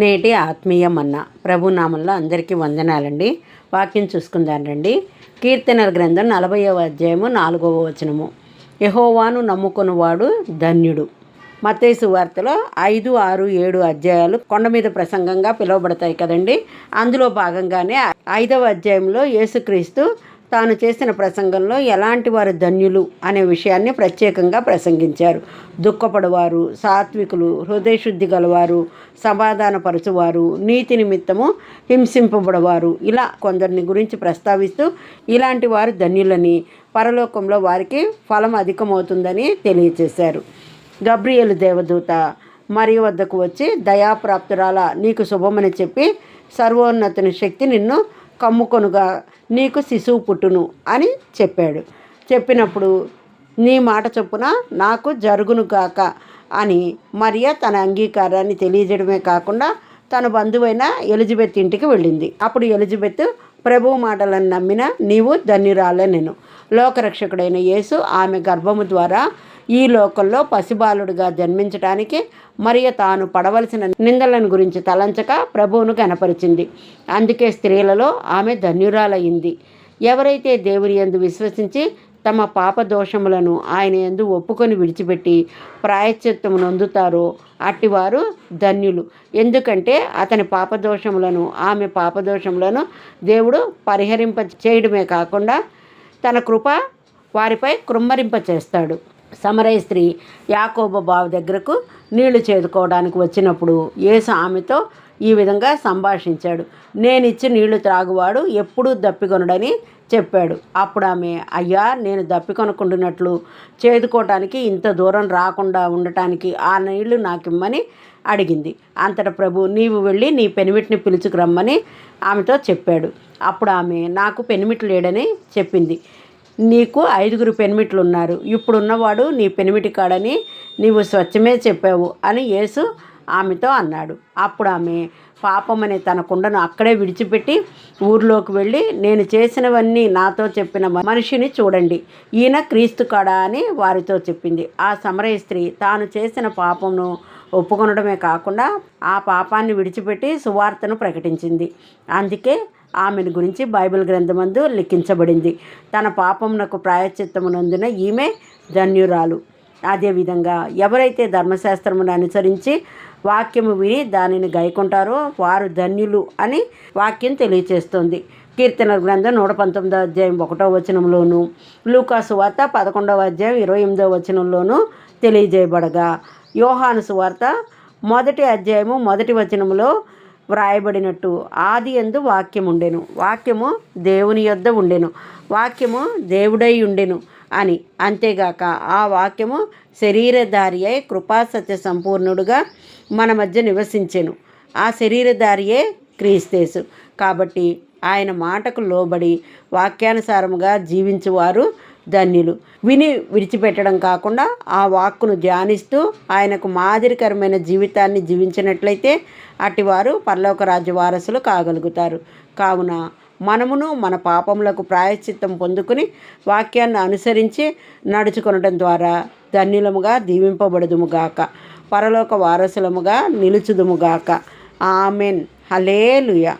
నేటి ఆత్మీయ మన్నా ప్రభునామంలో అందరికీ వందనాలండి. వాక్యం చూసుకుందాం రండి. కీర్తనల గ్రంథం 40వ అధ్యాయము 4వ వచనము. యెహోవాను నమ్ముకొనువాడు ధన్యుడు. మత్తయి సువార్తలో 5, 6, 7 అధ్యాయాలు కొండ మీద ప్రసంగంగా పిలువబడతాయి కదండి. అందులో భాగంగానే 5వ అధ్యాయంలో యేసుక్రీస్తు తాను చేసిన ప్రసంగంలో ఎలాంటి వారు ధన్యులు అనే విషయాన్ని ప్రత్యేకంగా ప్రసంగించారు. దుఃఖపడువారు, సాత్వికులు, హృదయశుద్ధి గలవారు, సమాధానపరచువారు, నీతి నిమిత్తము హింసింపబడవారు, ఇలా కొందరిని గురించి ప్రస్తావిస్తూ ఇలాంటి వారు ధన్యులని, పరలోకంలో వారికి ఫలం అధికమవుతుందని తెలియచేశారు. గబ్రియేలు దేవదూత మరియ వద్దకు వచ్చి, దయాప్రాప్తురాల, నీకు శుభమని చెప్పి, సర్వోన్నతుని శక్తి నిన్ను కమ్ముకొనుగా, నీకు శిశువు పుట్టును అని చెప్పాడు. చెప్పినప్పుడు నీ మాట చొప్పున నాకు జరుగును గాక అని మరియ తన అంగీకారాన్ని తెలియజేయడమే కాకుండా తన బంధువైన ఎలిజబెత్ ఇంటికి వెళ్ళింది. అప్పుడు ఎలిజబెత్, ప్రభువు మాటలను నమ్మిన నీవు ధన్యురాలే, నేను లోకరక్షకుడైన యేసు ఆమె గర్భము ద్వారా ఈ లోకంలో పసిబాలుడిగా జన్మించడానికి మరియ తాను పడవలసిన నిందలను గురించి తలంచక ప్రభువును కనపరిచింది. అందుకే స్త్రీలలో ఆమె ధన్యురాలయ్యింది. ఎవరైతే దేవుని యందు విశ్వసించి తమ పాప దోషములను ఆయన యందు ఒప్పుకొని విడిచిపెట్టి ప్రాయశ్చిత్తము నొందుతారో అట్టివారు ధన్యులు. ఎందుకంటే అతని పాపదోషములను, ఆమె పాపదోషములను దేవుడు పరిహరింప చేయడమే కాకుండా తన కృప వారిపై కృమ్మరింప చేస్తాడు. సమరయ స్త్రీ యాకోబు బావి దగ్గరకు నీళ్లు చేదుకోవడానికి వచ్చినప్పుడు యేసు ఆమెతో ఈ విధంగా సంభాషించాడు. నేనిచ్చి నీళ్లు త్రాగువాడు ఎప్పుడూ దప్పికొనడని చెప్పాడు. అప్పుడు ఆమె, అయ్యా, నేను దప్పికొనకుండానట్లు చేదుకోవటానికి ఇంత దూరం రాకుండా ఉండటానికి ఆ నీళ్లు నాకిమ్మని అడిగింది. అంతటా ప్రభు, నీవు వెళ్ళి నీ పెనిమిటిని పిలుచుకురమ్మని ఆమెతో చెప్పాడు. అప్పుడు ఆమె, నాకు పెనిమిటి లేడని చెప్పింది. నీకు 5 పెనిమిట్లు ఉన్నారు, ఇప్పుడున్నవాడు నీ పెనిమిటి కాడని నీవు స్వచ్ఛమే చెప్పావు అని యేసు ఆమెతో అన్నాడు. అప్పుడు ఆమె పాపమనే తన కుండను అక్కడే విడిచిపెట్టి ఊర్లోకి వెళ్ళి, నేను చేసినవన్నీ నాతో చెప్పిన మనిషిని చూడండి, ఈయన క్రీస్తు కాడా అని వారితో చెప్పింది. ఆ సమరయ స్త్రీ తాను చేసిన పాపమును ఒప్పుకొనడమే కాకుండా ఆ పాపాన్ని విడిచిపెట్టి సువార్తను ప్రకటించింది. అందుకే ఆమెను గురించి బైబిల్ గ్రంథమందు లిఖించబడింది. తన పాపమునకు ప్రాయశ్చిత్తమునందున ఈమె ధన్యురాలు. అదేవిధంగా ఎవరైతే ధర్మశాస్త్రమును అనుసరించి వాక్యము విని దానిని గైకొంటారో వారు ధన్యులు అని వాక్యం తెలియచేస్తుంది. కీర్తనల గ్రంథం 119వ అధ్యాయం 1వ వచనంలోను, లూకా సువార్త 11వ అధ్యాయం 28వ వచనంలోను తెలియజేయబడగా, యోహాను సువార్త 1వ అధ్యాయము 1వ వచనంలో వ్రాయబడినట్టు, ఆది యందు వాక్యం ఉండెను, వాక్యము దేవుని యొద్ద ఉండెను, వాక్యము దేవుడై ఉండెను అని. అంతేగాక ఆ వాక్యము శరీరధారి అయి కృపాసత్య సంపూర్ణుడుగా మన మధ్య నివసించెను. ఆ శరీరధారియే క్రీస్తేసు. కాబట్టి ఆయన మాటకు లోబడి వాక్యానుసారముగా జీవించువారు ధన్యులు. విని విడిచిపెట్టడం కాకుండా ఆ వాక్కును ధ్యానిస్తూ ఆయనకు మాదిరికరమైన జీవితాన్ని జీవించినట్లయితే అటివారు పరలోక రాజ్య వారసులు కాగలుగుతారు. కావున మనమును మన పాపములకు ప్రాయశ్చిత్తం పొందుకుని వాక్యాన్ని అనుసరించి నడుచుకొనడం ద్వారా ధన్యులముగా దీవింపబడుదుముగాక, పరలోక వారసులముగా నిలుచుదుముగాక. ఆమెన్. హల్లెలూయా.